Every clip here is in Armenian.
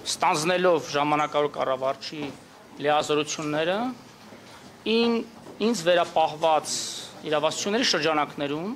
ստանձնելով ժամանակավոր կառավարչի լիազորությունները, ինձ վերապահված իրավասությունների շրջանակներում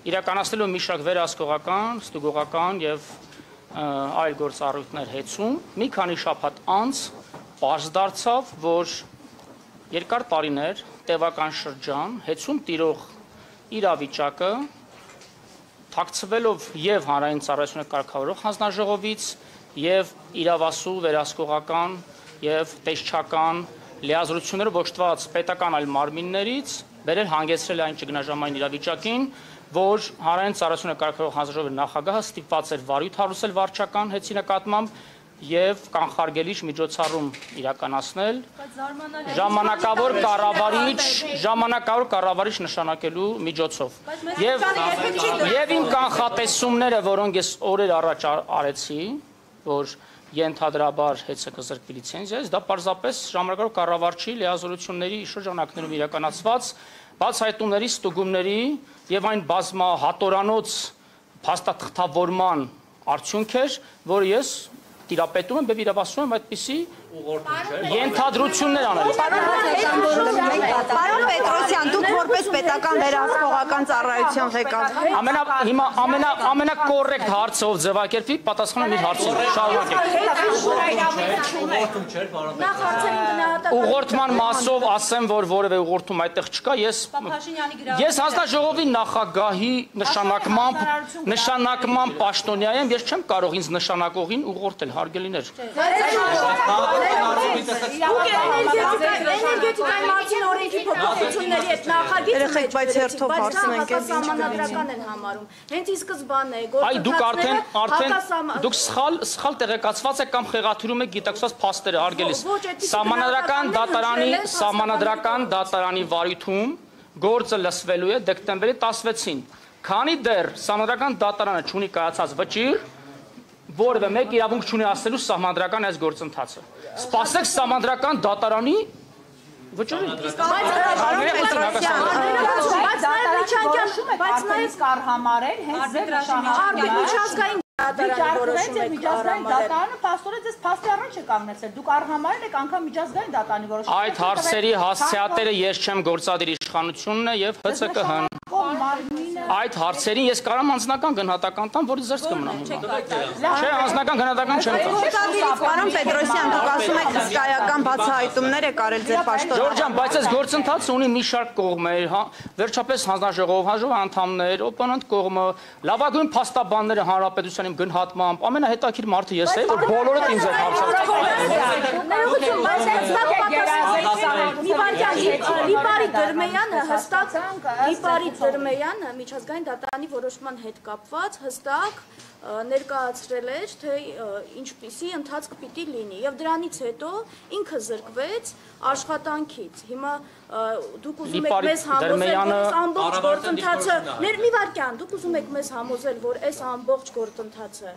իրականացնելով մի շարք վերահսկողական, ստուգողական եւ այլ գործառույթներ հեծում, մի քանի շաբաթ անց պարզ դարձավ, որ երկար տարիներ տևական շրջան հեծում տիրող իրավիճակը թաքցվելով եւ հանրային ծառայությունը կարգավորող հանձնաժողովից եւ իրավասու վերահսկողական եւ տեսչական լիազորությունները ողջված պետական այլ մարմիններից բերել հանգեցրել այն ճգնաժամային իրավիճակին, որ հանրային ծառայությունը կարգավորող հանձնաժողովի նախագահը ստիպված էր վարույթ հարուցել վարչական հեծի նկատմամբ եւ կանխարգելիչ միջոցառում իրականացնել ժամանակավոր կառավարիչ նշանակելու միջոցով եւ իմ կանխատեսումները, որոնք ես օրեր առաջ արեցի, որ ենթադրաբար հեծը կզրկվի լիցենզիայից, դա պարզապես ժամանակավոր կառավարչի լիազորությունների շրջանակներում իրականացված բացահայտումների, ստուգումների եւ այն բազմահատորանոց փաստաթղթավորման արդյունք էր, որ ես տիրապետում եմ եւ իրավասում եմ այդպիսի ենթադրություններ անել։ Պարոն Պետրոսյան, դուք որպես պետական վերահսկողական ծառայության ղեկավար հիմա ամենակոռեկտ հարցը ով ձևակերպի, պատասխանում իր հարցին։ Շարունակեք։ Ուղղորդման մասով ասեմ, որ որևէ ուղղորդում այդտեղ չկա, ես հանձնաժողովի նախագահի նշանակմամբ պաշտոնյա եմ, ես չեմ կարող ինձ նշանակողին ուղղորդել, հարգելիներ։ Էներգետիկայի մասին օրենքի փոփոխությունների հետ նախագիծ բայց հերթով հարցնենք համանդրական են համարում։ Հենց ի սկզբանե Այ դուք սխալ տեղեկացված եք կամ խեղաթյուրում եք գիտակցված փաստերը, հարգելիս։ Սահմանադրական դատարանի վարույթում գործը լսվելու է դեկտեմբերի 16-ին։ Քանի դեռ սահմանադրական դատարանը չունի կայացած վճիռ, որևէ մեկ իրավունք չունի ասելու սահմանադրական այս գործընթացը։ Սպասեք սահմանադրական դատարանի վճռին։ Բայց նաև կար համարել հենց ձեր միջազգային միջազգային դատարանը պաստորը ձեզ փաստի առաջ է կանգնեցել։ Դուք արհամարել եք անգամ միջազգային դատարանի որոշումը։ Այդ հարցերի հասցեատերը ես չեմ, գործադիր իշխանությունն է եւ ՀՑԿՀ-ն։ Այդ հարցերին ես կարամ անձնական գնահատական տամ, որը զերծ կմնա հիմա։ Չէ, անձնական գնահատական չեմ տա։ Պարոն Պետրոսյան, դուք ասում եք հսկայական բացահայտումներ եք արել ձեր պաշտոնը։ Ժորժ ջան, բայց այս գործընթացը ունի մի շարք կողմեր, հա, վերջապես հանձնաժողովի անդամներ, օպոնենտ կողմը, լավագույն փաստաբանները հանրապետության իմ գնահատմամբ, ամենահետաքրքիր մարդը ես եմ, որ բոլորդ ինձ եք Դրմեյանը միջազգային դատարանի որոշման հետ կապված հստակ ներկայացրել էր, թե ինչպիսի ընթացք պիտի լինի եւ դրանից հետո ինքը զրկվեց աշխատանքից։ Հիմա դուք ուզում եք մեզ համոզել, որ ամբողջ գործընթացը մի վարքյան, դուք ուզում եք մեզ համոզել, որ այս ամբողջ գործընթացը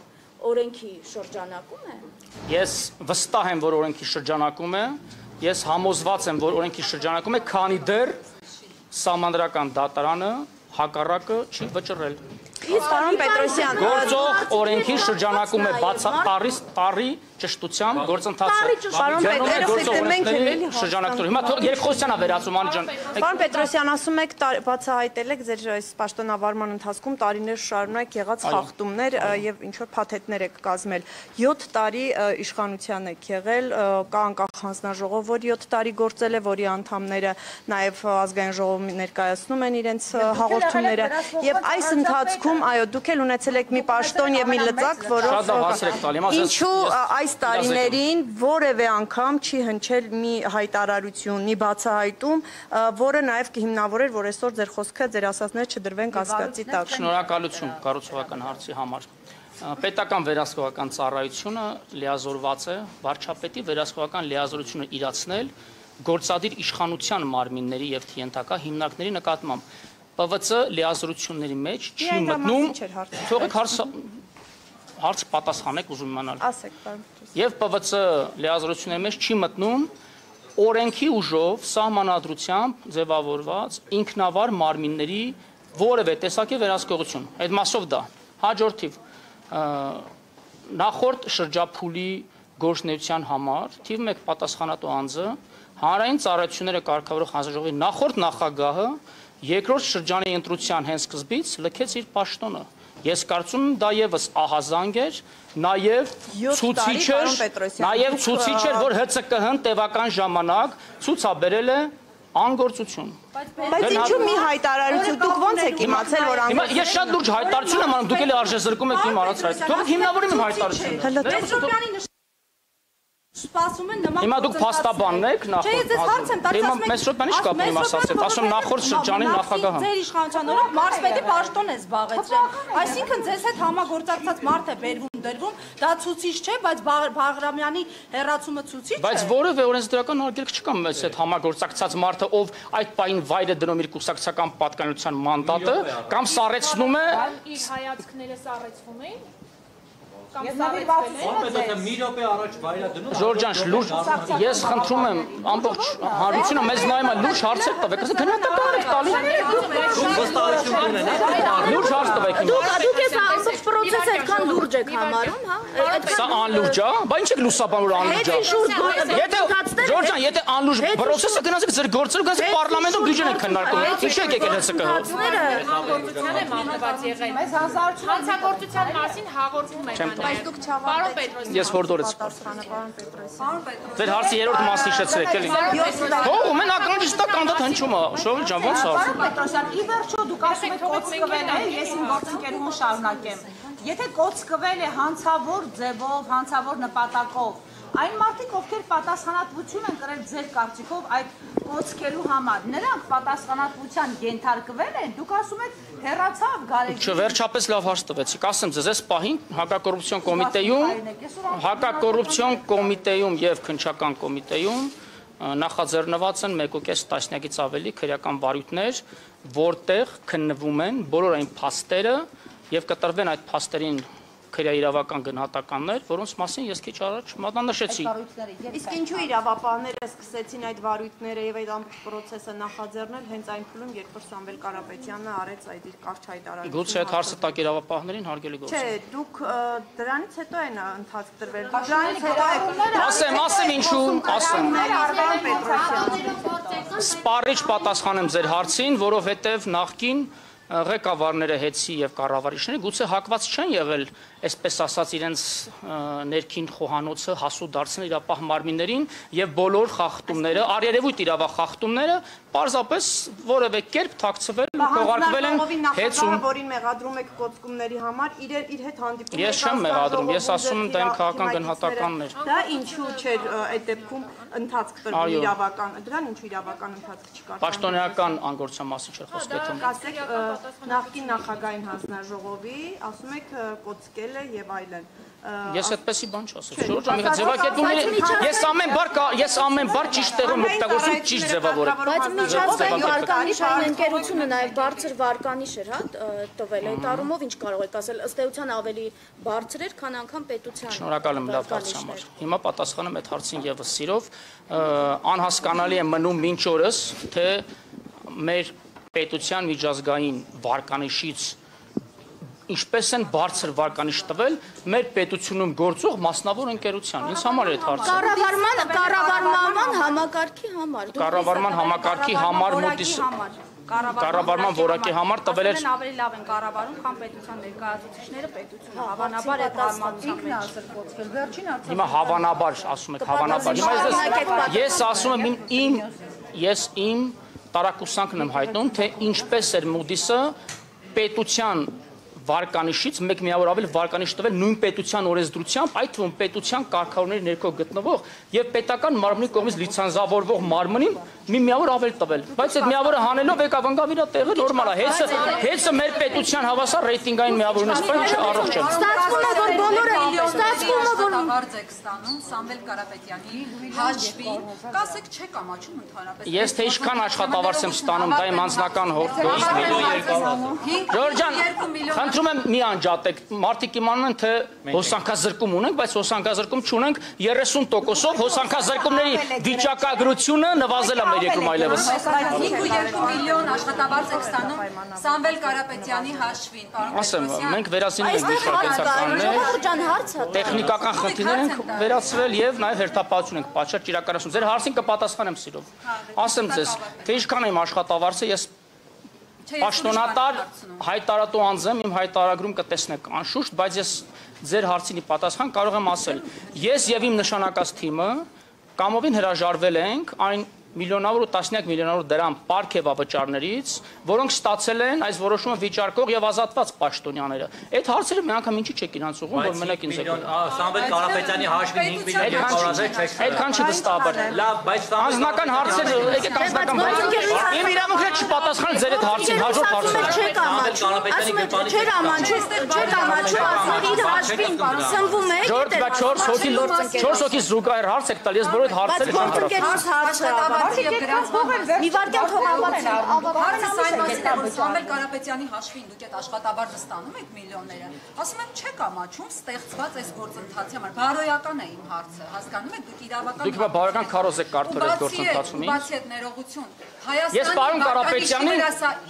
օրենքի շրջանակում է։ Ես վստահ եմ, որ օրենքի շրջանակում է, ես համոզված եմ, որ օրենքի շրջանակում է, քանի դեռ սահմանադրական դատարանը հակառակը չի վճռել։ Պարոն Պետրոսյան, գործող օրենքի շրջանակում է բացառի ճշտությամբ գործընթացը։ Պարոն Պետրոսյան, շրջանակներում։ Հիմա երկխոսյանը վերածում անի ջան։ Պարոն Պետրոսյան, ասում եք բացահայտել եք ձեր այս պաշտոնավարման ընթացքում տարիներ շարունակ եղած խախտումներ եւ ինչ որ փաթեթներ եք կազմել։ 7 տարի իշխանության եք եղել, կա անկախ հանձնաժողով, որ 7 տարի գործել է, որի անդամները նաեւ ազգային ժողովում ներկայացնում են իրենց հաղորդումները եւ այս ընթացքում այո, դուք էլ ունեցել եք մի պաշտոն եւ մի լծակ, որով ինչու այս տարիներին որևէ անգամ չի հնչել մի հայտարարություն, մի բացահայտում, որը նաեւ կհիմնավորեր, որ այսօր ձեր խոսքը, ձեր ասածները չդրվեն կասկածի տակ։ Շնորհակալություն կառուցողական հարցի համար։ Պետական վերահսկողական ծառայությունը լիազորված է վարչապետի վերահսկողական լիազորությունը իրացնել գործադիր իշխանության մարմինների եւ ենթակա հիմնարկների նկատմամբ։ ՊՎՑ լիազորությունների մեջ չի մտնում, թողեք հարց պատասխանեք ուզում իմանալ։ Ասեք, պարոն։ Եվ ՊՎՑ լիազորությունների մեջ չի մտնում օրենքի ուժով սահմանադրությամբ ձևավորված ինքնավար մարմինների որևէ տեսակի վերահսկողություն։ Այդ մասով դա։ Հաջորդիվ նախորդ շրջափուլի գործունեության համար թիվ 1 պատասխանատու անձը հանրային ծառայությունները կարգավորող հանձնաժողովի նախորդ նախագահը երկրորդ շրջանի ընտրության հենց սկզբից լքեց իր պաշտոնը։ Ես կարծում եմ դա եւս ահազանգ էր, նաեւ ցուցիչ էր, որ ՀՑԿՀ-ն տևական ժամանակ ցուցաբերել է անգործություն։ Բայց ինչու մի հայտարարություն դուք ոնց եք իմացել, որ անգործություն։ Ես շատ լուրջ հայտարարություն եմ անում, դուք էլի արժեզրկում եք իմ արած հայտ։ Թող հիմնավորեմ իմ հայտարարությունը։ Սպասում են նման Հիմա դուք փաստաբանն եք նախորդ Մեսրոպյանի շկապում ասացեք, ասում նախորդ շրջանի նախագահը։ Ձեր իշխանության օրոք մարզպետի պաշտոն է զբաղեցրել։ Այսինքն ձեզ հետ համագործակցած մարդ է դրվում, դա ցուցիչ չէ, բայց Բաղրամյանի հերացումը ցուցիչ է։ Բայց որևէ օրենսդրական արգելք չկա մեզ հետ համագործակցած մարդը, ով այդ պահին վայրը դնում իր կուսակցական պատկանելիության մանդատը, կամ սառեցնում է։ Իր հայացքները սառեցվում էին։ Ժորժ ջան, լուրջ ես խնդրում եմ ամբողջ հանրությունը մեզ նայում է լուրջ հարցեր տվեք, ասեք գնահատական եք տալի։ Լուրջ հարց տվեք իմ։ Դուք ես ամբողջ process-ը այդքան լուրջ եք համարում, հա։ Սա անլուրջ է, բա ինչ եք լուսաբանում որ անլուրջ է։ Եթե Ժորժ ջան, եթե անլուրջ process-ը գնացեք ձեր գործերով գնացեք պարլամենտում բյուջեն եք քննարկում։ Ինչ եք եկել ՀՑԿ-ը։ Հաղորդության է մանրված եղել։ Մեզ հանցագործության մասին հաղորդում եք։ Բայց դուք չավարտեք։ Ես հորդորեց։ Պարոն Պետրոսյան։ Ձեր հարցի երրորդ մասը հիշեցրեք էլի։ Ո՞վ մեն ականջիստա կանդատ հնչում է։ Շողի ջան, ո՞նց է։ Պարոն Պետրոսյան, ի վերջո դուք ասում եք կոծկվել է, ես իմ գործընկերուհուն շարունակեմ։ Եթե կոծկվել է հանցավոր ձևով, հանցավոր նպատակով, այն մարդիկ, ովքեր պատասխանատվություն են կրել ձեր կարծիքով այդ կոծկելու համար, նրանք պատասխանատվության ենթարկվել են, դուք ասում եք հեռացավ Գարեգին։ Չվերջապես լավ հարց տվեցիք, ասեմ ձեզ, այս պահին հակակոռուպցիոն կոմիտեում եւ քննչական կոմիտեում նախաձեռնված են 1.5 տասնյակից ավելի քրեական վարույթներ, որտեղ քննվում են բոլոր այն փաստերը եւ կտրվեն այդ փաստերին քրեաիրավական գնահատականներ, որոնց մասին ես քիչ առաջ մատնանշեցի։ Իսկ ինչու իրավապահները սկսեցին այդ վարույթները եւ այդ ամբողջ process-ը նախաձեռնել հենց այն փուլում, երբ որ Սամվել Կարապետյանը արեց այդ իր կարճ հայտարարությունը։ Գուցե այդ հարցը տակ իրավապահներին հարգելի գործ։ Չէ, դուք դրանից հետո են ընթացք տրվել։ Դրանից հետո Ասեմ ինչու, ասեմ։ Պարոն Պետրոսյան։ Սպառիչ պատասխանեմ ձեր հարցին, որովհետև նախկին ղեկավարները հետցի եւ կառավարիչները գուցե հակված չեն եղել, այսպես ասած, իրենց ներքին խոհանոցը հասու դարձնել իրապահ մարմիններին եւ բոլոր խախտումները, արերևույթ իրավախախտումները պարզապես որևէ կերպ թաքցվել ու քողարկվել են հետցում։ Որին մեղադրում եք կոծկումների համար, իր հետ հանդիպում եք։ Ես չեմ մեղադրում, ես ասում եմ դա իմ քաղաքական գնահատականն էր։ Դա ինչու չէր այդ դեպքում ընթացք տրվում իրավական, դրան ինչու իրավական ընթացք չկար։ Պաշտոնեական անգործության մասին չէր խոսքը թե։ Ասեք նախկին նախագահային հանձնաժողովի, ասում եք կոծկել է եւ այլն։ Ես այդպեսի բան չասեմ։ Շորժ ամիգա ձևակերպումները ես ամեն բառ ճիշտ տեղում օգտագործում ճիշտ ձևավորել։ Բայց միջազգային վարկանիշ այն ընկերությունը նաև բարձր վարկանիշ էր, հա, տվել այդ առումով ինչ կարող եք ասել, ըստ էության ավելի բարձր էր, քան անգամ պետության։ Շնորհակալ եմ լավ հարցի համար։ Հիմա պատասխանեմ այդ հարցին եւս սիրով, անհասկանալի է մնում մինչ օրս, թե մեր պետության միջազգային վարկանիշից ինչպես են բարձր վարկանիշ տվել մեր պետությունում գործող մասնավոր ընկերության։ Ինձ համար է այդ հարցը։ Կառավարման համակարգի համար։ Կառավարման համակարգի համար մոտիս կառավարման որակի համար տվել էր ավելի լավ են կառավարում, քան պետության ներկայացուցիչները պետությունը հավանաբար այդ հարմարության մեջ ասել կոծվել։ Վերջին հարցը։ Հիմա հավանաբար ասում եք հավանաբար։ Հիմա ես ասում եմ ես իմ տարակուսանքն եմ հայտնում, թե ինչպես էր Moody's-ը պետության վարկանիշից մեկ միավոր ավել վարկանիշ տվել նույն պետության օրենսդրությամբ, այդ թվում պետության կարգավորների ներքո գտնվող եւ պետական մարմնի կողմից լիցենզավորվող մարմնին մի միավոր ավել տվել։ Բայց այդ միավորը հանելով եկավ ընկավ իր տեղը նորմալ է։ Հեծը մեր պետության հավասար ռեյտինգային միավորն է, սպայն առողջ է։ Ստացվում է որ բոլորը հարց եք ստանում Սամվել Կարապետյանի հաշվին, կասեք չեք ամաչում ընդհանրապես։ Ես թե ինչքան աշխատավարձ եմ ստանում, դա իմ անձնական Ժորժ ջան, խնդրում եմ մի անջատեք, մարդիկ իմանան թե հոսանքազրկում ունենք, բայց հոսանքազրկում չունենք 30%-ով հոսանքազրկումների վիճակագրությունը նվազել է մեր երկրում այլևս։ 5.2 միլիոն աշխատավարձ եք ստանում Սամվել Կարապետյանի հաշվին, պարոն Պետրոսյան։ Ասեմ, մենք վերացնում ենք Այստեղ իշխանականներ, ջան հարցը տեխնիկական խնդիրներ գներ ենք վերացրել եւ նաեւ հերթապահություն ենք պատշաճ իրականացնում։ Ձեր հարցին կպատասխանեմ սիրով։ Ասեմ ձեզ, թե ինչքան եմ աշխատավարձը, ես պաշտոնատար հայտարարատու անձ եմ, իմ հայտարարագրում կտեսնեք անշուշտ, բայց ես ձեր հարցինի պատասխան կարող եմ ասել։ Ես եւ իմ նշանակած թիմը կամովին հրաժարվել ենք այն միլիոնավոր ու տասնյակ միլիոնավոր դրամ պարգևավճարներից, որոնք ստացել են այս որոշումը վիճարկող եւ ազատված պաշտոնյաները։ Այդ հարցերը մի անգամ ինչի չեք իրancs ուղղում, որ մենակ ինձ եք։ Սամվել Կարապետյանի հաշվին 5 միլիոն դոլարներ չեք։ Այդքան չի վստահաբար։ Լավ, բայց անձնական հարցեր, եկեք անձնական հարցեր։ Իմ իրավունքը չպատասխան ձեր այդ հարցին, հաջորդ հարցը։ Չեք ամաչում, չեք ամաչում, ասում իր հաշվին սնվում եք։ Ժորդ, բա 4 հոգի զուգահեռ հարց եք տալ, ես բոլոր հարցերը չեմ կարող։ Մի վարքյան թողավորություն Հարցը այն մասին է, որ Սամվել Կարապետյանի հաշվին դուք այդ աշխատավարձը ստանում եք միլիոնները։ Ասում եմ, չեք ամաչում ստեղծված այս գործընթացի համար։ Բարոյական է իմ հարցը, հասկանում եք, դուք իրավական Դուք բարոյական քարոզ եք կարդալ այդ գործընթացում։ Բացի այդ ներողություն։ Ես պարոն Կարապետյանին,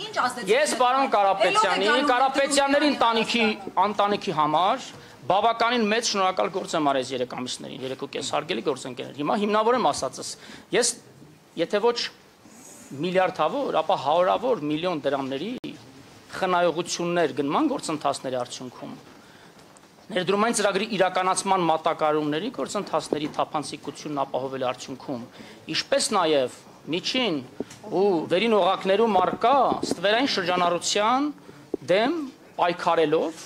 ինչ ազդեցություն։ ես պարոն Կարապետյանների ընտանիքի համար բավականին մեծ շնորհակալ գործ եմ արել 3 ամիսներին, 3.5 հարգելի գործընկերներ։ Հիմա հիմնավորեմ ասածս։ Ես եթե ոչ միլիարդավոր, ապա հարյուրավոր միլիոն դրամների խնայողություններ գնման գործընթացների արդյունքում ներդրումային ծրագրի իրականացման մատակարարումների գործընթացների թափանցիկությունն ապահովել արդյունքում, ինչպես նաև միջին ու վերին օղակներում արկա ստվերային շրջանառության դեմ պայքարելով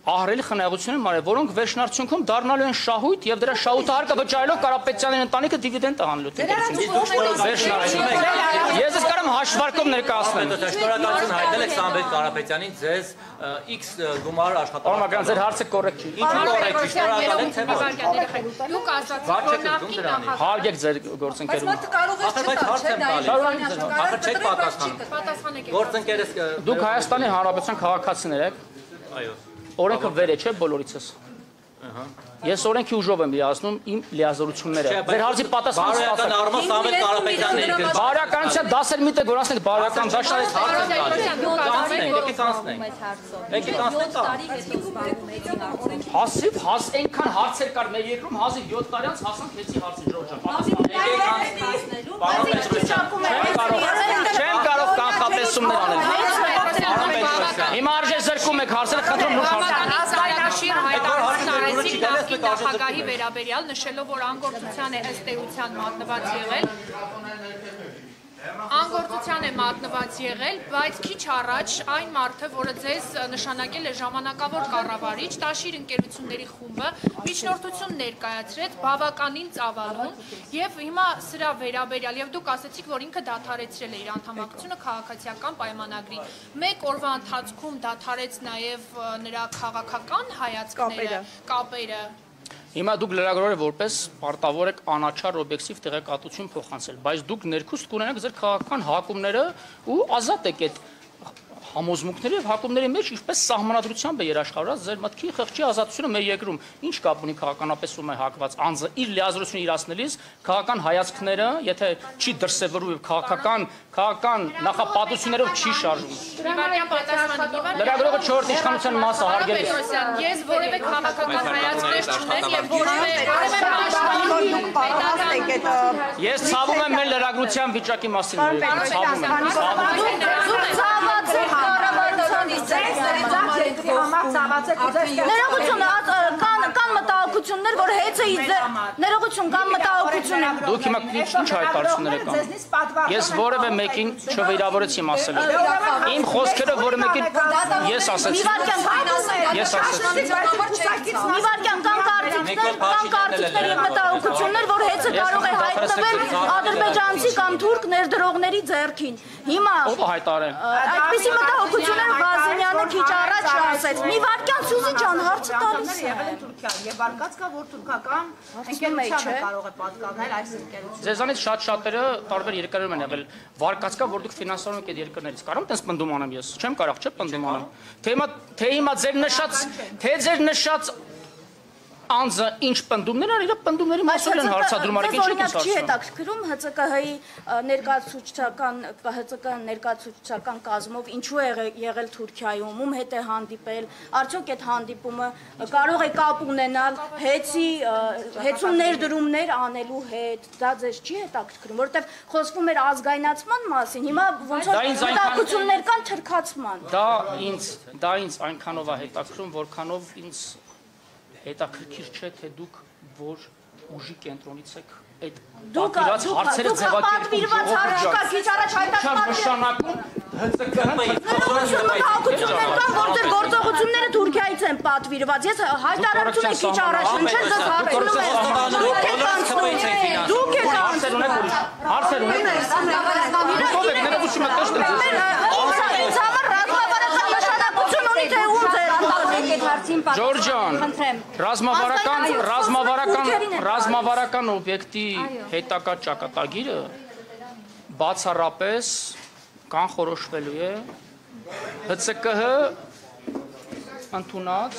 ահռելի խնայողություններ մարել, որոնք վերջնարդյունքում դառնալու են շահույթ եւ դրա շահութահարկը վճարելով Կարապետյանի ընտանիքը դիվիդենդ տանելու վերջնարդյունքում։ Ես ես կարամ հաշվարկով ներկայացնեմ։ Շնորհակալություն հայտնել եք Սամվել Կարապետյանին ձեզ X գումար աշխատավարձ։ Ձեր հարցը կոռեկտ չի։ Ինչ կոռեկտ չի, շնորհակալ եմ թե ոչ։ Դուք ասացիք, որ նախկին Հարգեք ձեր գործընկերուն։ Մարդը կարող է չտալ, Ախր չեք պատասխանում։ պատասխանեք։ Գործընկերս Դուք Հայաստանի Հանրապետության քաղաքացիներ եք։ այո։ Օրենքը վեր է, չէ՞ բոլորիցս։ Ես օրենքի ուժով եմ լիազնում իմ լիազորությունները։ Ձեր հարցի պատասխանը Բարոյական առումով Սամվել Կարապետյանն է գրել։ բարոյականության դասեր մի տեղ որ ասենք բարոյական դաշտարից Հասիվ այնքան հարցեր կար մեր երկրում 7 տարի անց հասանք 6-ի հարցին Չեմ կարող կանխատեսումներ անել։ Հիմա արժե զրկում եք հարցերը, խնդրում լուրջ հարցեր։ Ազգայնաշիր հայտարարություն արեցին նախկին նախագահի վերաբերյալ, նշելով, որ անգործության է ըստ էության մատնված եղել։ Անգործության է մատնված եղել, բայց քիչ առաջ այն մարդը, որը ձեզ նշանակել է ժամանակավոր կառավարիչ, Տաշիր ընկերությունների խումբը միջնորդություն ներկայացրեց բավականին ծավալուն եւ հիմա սրա վերաբերյալ եւ դուք ասացիք, որ ինքը դադարեցրել է իր անդամակցությունը քաղաքացիական պայմանագրի։ Մեկ օրվա ընթացքում դադարեց նաեւ նրա քաղաքական հայացքները, կապերը։ Հիմա դուք լրագրողը որպես պարտավոր եք անաչառ օբյեկտիվ տեղեկատվություն փոխանցել, բայց դուք ներքուստ կունենաք ձեր քաղաքական հակումները ու ազատ եք այդ համոզմունքների եւ հակումների մեջ ինչպես սահմանադրությամբ է երաշխավորած ձեր մտքի խղճի ազատությունը մեր երկրում ինչ կապ ունի քաղաքականապես ում է հակված անձը իր լիազորությունը իրացնելիս քաղաքական հայացքները եթե չի դրսևորում եւ քաղաքական նախապատվություններով չի շարժվում լրագրողը 4 իշխանության մասը հարգելի ես որևէ քաղաքական հայացքներ չունեմ եւ որևէ ես ցավում եմ մեր լրագրության վիճակի մասին ցավում Ներողություն, կան մտահոգություններ, որ հեծը ներողություն, կան մտահոգություններ։ Դուք հիմա ինչ հայտարարություններ եք անում։ Ես որևէ մեկին չվիրավորեցի ասելու։ Իմ խոսքերը որևէ մեկին ես ասեցի։ Ես ասեցի։ Մի վարքյան կան կարծիքներ եւ մտահոգություններ, որ հեծը կարող է հայտնվել ադրբեջանցի կամ թուրք ներդրողների ձեռքին։ Հիմա ով հայտարարել։ այդպիսի մտահոգություններ Բազենյանը քիչ առաջ ասեց։ Մի վարքյան Սյուզի ջան, հարցը տալիս է։ Եվ արկած կա, որ թուրքական ընկերությունը կարող է պատկանել այս ընկերությունը։ Ձեզանից շատ-շատերը տարբեր երկրներում են եղել։ Վարկած կա, որ դուք ֆինանսավորում եք այդ երկրներից։ Կարող եմ տես պնդում անեմ ես։ Չեմ կարող, չէ՞ պնդում անեմ։ Թե հիմա ձեր նշած անձը ինչ պնդումներ ար, իր պնդումների մասով են հարցադրում, արեք ինչ եք չի հարցնում։ հետաքրքրում ՀՑԿՀ-ի ներկայացուցչական կազմով ինչու է եղել Թուրքիայում, ում հետ է հանդիպել, արդյոք այդ հանդիպումը կարող է կապ ունենալ հեծում ներդրումներ անելու հետ, դա ձեզ չի հետաքրքրում, որովհետև խոսվում էր ազգայնացման մասին, հիմա ոնց որ մտահոգություններ կան թրքացման։ Դա ինձ այնքանով է հետաքրքրում, որքանով ինձ հետաքրքիր չէ, թե դուք որ ուժի կենտրոնից եք այդ պատվիրված հարցերը ձևակերպում քիչ առաջ նշանակում որտեղ գործողությունները Թուրքիայից են պատվիրված։ Ես հայտարարություն եմ քիչ առաջ ինչեր դες հարցնում եք։ Դուք եք անցնում։ Հարցեր ունեք։ Դուք եք ներողություն եք Ջորջան, ռազմավարական օբյեկտի հետակա ճակատագիրը բացառապես կանխորոշվելու է ՀՑԿՀ ընդունած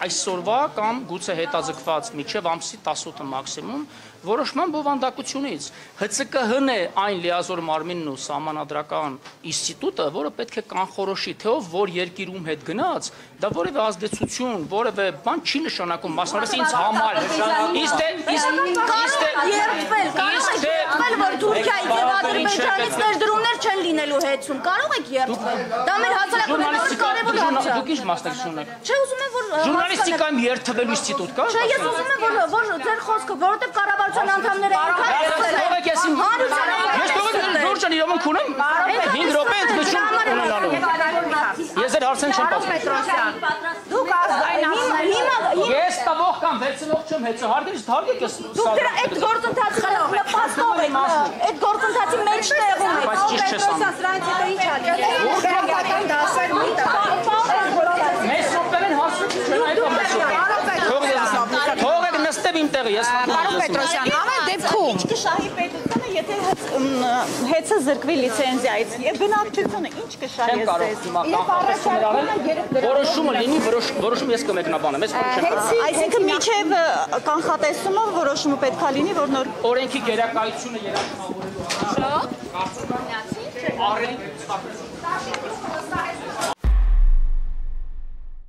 այսօրվա կամ գուցե հետաձգված մինչև ամսի 18-ը մաքսիմում որոշման բովանդակությունից ՀՑԿՀ-ն է այն լիազոր մարմինն ու սահմանադրական ինստիտուտը, որը պետք է կանխորոշի, թե ով որ երկիրում հետ գնաց, դա որևէ ազդեցություն, որևէ բան չի նշանակում, մասնավորապես ինձ համար։ որ Թուրքիայից եւ Ադրբեջանից ներդրումներ չեն լինելու հետում, կարող եք երթվել։ Դա մեր հասարակության կարևոր հարց է։ Դուք ինչ մասնակցություն եք։ Չէ, ուզում եմ որ ժուրնալիստիկայում երթվելու ինստիտուտ կա։ Չէ, ես ուզում եմ որ ձեր խոսքը, որովհետեւ կառավարության անդամները Ջորջան իրավունք ունեմ 5 րոպե ընդգծում ունենալու։ Ես ձեր հարցեն չեմ պատասխանում։ Դուք ազգայնացնել։ Ես տվող կամ վերցնող չեմ, հեծահարդից թարգեք ես։ Դուք այդ գործընթացը նպաստով եք, այդ գործընթացի մեջտեղում եք։ Բայց ճիշտ չես անում։ Սրանից հետո ինչ ալի։ Ուղղական դասեր մի տա։ Մեզ րոպեն հասնում չեն այդ ամենը։ Թողեք նստեմ իմ տեղը, ես Պարոն Պետրոսյան, ամեն դեպքում ինչ կշահի պետությունը, եթե հեծը զրկվի լիցենզիայից եւ բնակչությունը ինչ կշահի չեմ կարող հիմա կանխատեսումներ անել, որոշումը լինի, որոշում ես կմեկնաբանեմ, ես խորը չեմ կարող։ Այսինքն միջև կանխատեսումը որոշումը պետքա լինի, որ նոր Օրենքի գերակայությունը երաշխավորելու։ Շո։ Կարծում եմ, առենի